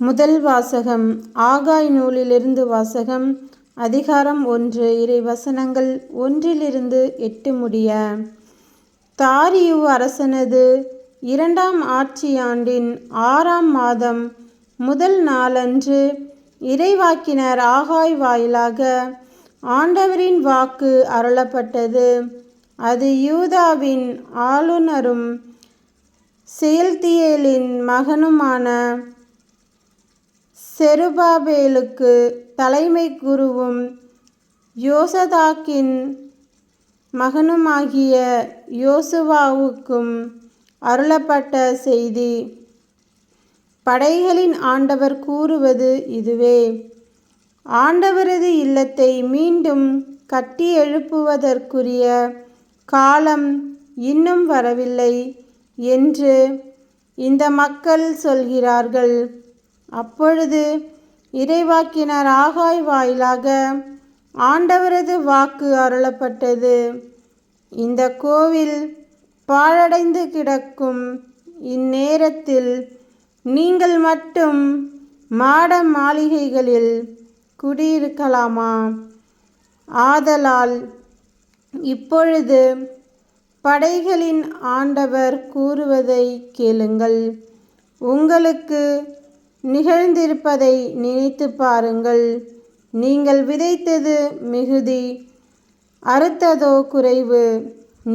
முதல் வாசகம். ஆகாய் நூலிலிருந்து வாசகம். அதிகாரம் 1. இறைவசனங்கள் 1-8 முடிய. தாரியு அரசனது 2ஆம் ஆட்சியாண்டின் 6ஆம் மாதம் முதல் நாளன்று இறைவாக்கினர் ஆகாய் வாயிலாக ஆண்டவரின் வாக்கு அருளப்பட்டது. அது யூதாவின் ஆளுநரும் செயல்தியேலின் மகனுமான செருபாபேலுக்கு தலைமை குருவும் யோசதாக்கின் மகனுமாகிய யோசுவாவுக்கும் அருளப்பட்ட செய்தி. படைகளின் ஆண்டவர் கூறுவது இதுவே: ஆண்டவரது இல்லத்தை மீண்டும் கட்டி எழுப்புவதற்குரிய காலம் இன்னும் வரவில்லை என்று இந்த மக்கள் சொல்கிறார்கள். அப்பொழுது இறைவாக்கினர் ஆகாய் வாயிலாக ஆண்டவரது வாக்கு அருளப்பட்டது. இந்த கோவில் பாழடைந்து கிடக்கும் இந்நேரத்தில் நீங்கள் மட்டும் மாட மாளிகைகளில் குடியிருக்கலாமா? ஆதலால் இப்பொழுது படைகளின் ஆண்டவர் கூறுவதை கேளுங்கள். உங்களுக்கு நிகழ்ந்திருப்பதை நினைத்து பாருங்கள். நீங்கள் விதைத்தது மிகுதி, அறுத்ததோ குறைவு.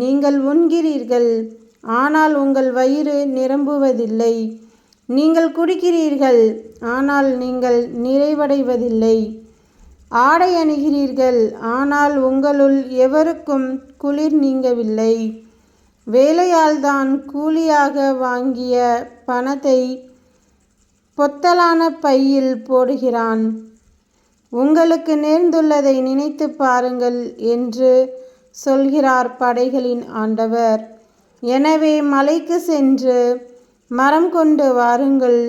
நீங்கள் உண்கிறீர்கள், ஆனால் உங்கள் வயிறு நிரம்புவதில்லை. நீங்கள் குடிக்கிறீர்கள், ஆனால் நீங்கள் நிறைவடைவதில்லை. ஆடை அணிகிறீர்கள், ஆனால் உங்களுள் எவருக்கும் குளிர் நீங்கவில்லை. வேலையாள்தான் கூலியாக வாங்கிய பணத்தை பொத்தலான பையில் போடுகிறான். உங்களுக்கு நேர்ந்துள்ளதை நினைத்து பாருங்கள் என்று சொல்கிறார் படைகளின் ஆண்டவர். எனவே மலைக்கு சென்று மரம் கொண்டு வாருங்கள்.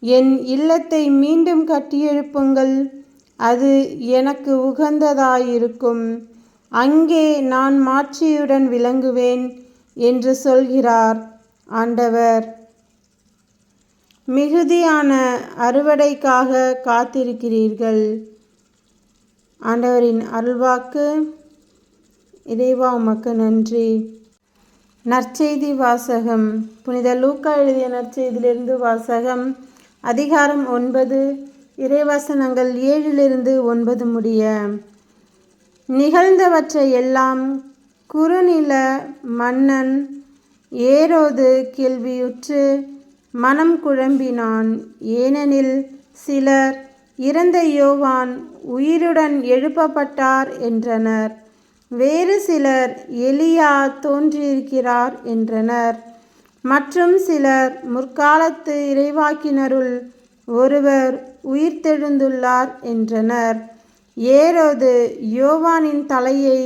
என் இல்லத்தை மீண்டும் கட்டியெழுப்புங்கள். அது எனக்கு உகந்ததாயிருக்கும். அங்கே நான் மாட்சியுடன் விளங்குவேன் என்று சொல்கிறார் ஆண்டவர். மிகுதியான அறுவடைக்காக காத்திருக்கிறீர்கள். ஆண்டவரின் அருள்வாக்கு. இறைவா, உமக்கு நன்றி. நற்செய்தி வாசகம். புனித லூக்கா எழுதிய நற்செய்தியிலிருந்து வாசகம். அதிகாரம் 9, இறைவசனங்கள் 7-9 முடிய. நிகழ்ந்தவற்றை எல்லாம் குறுநில மன்னன் ஏரோது கேள்வியுற்று மனம் குழம்பினான். ஏனெனில் சிலர் இறந்த யோவான் உயிருடன் எழுப்பப்பட்டார் என்றனர். வேறு சிலர் எலியா தோன்றியிருக்கிறார் என்றனர். மற்றும் சிலர் முற்காலத்து இறைவாக்கினருள் ஒருவர் உயிர்த்தெழுந்துள்ளார் என்றனர். ஏரோது யோவானின் தலையை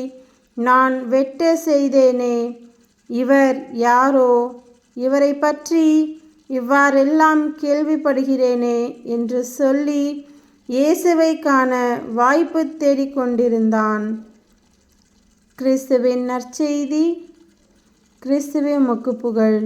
நான் வெட்ட செய்தேனே, இவர் யாரோ? இவரை பற்றி இவ்வாறெல்லாம் கேள்விப்படுகிறேனே என்று சொல்லி இயேசுவை காண வாய்ப்பு தேடிக்கொண்டிருந்தான். கிறிஸ்துவின் நற்செய்தி. கிறிஸ்துவே, உமக்கு புகழ்.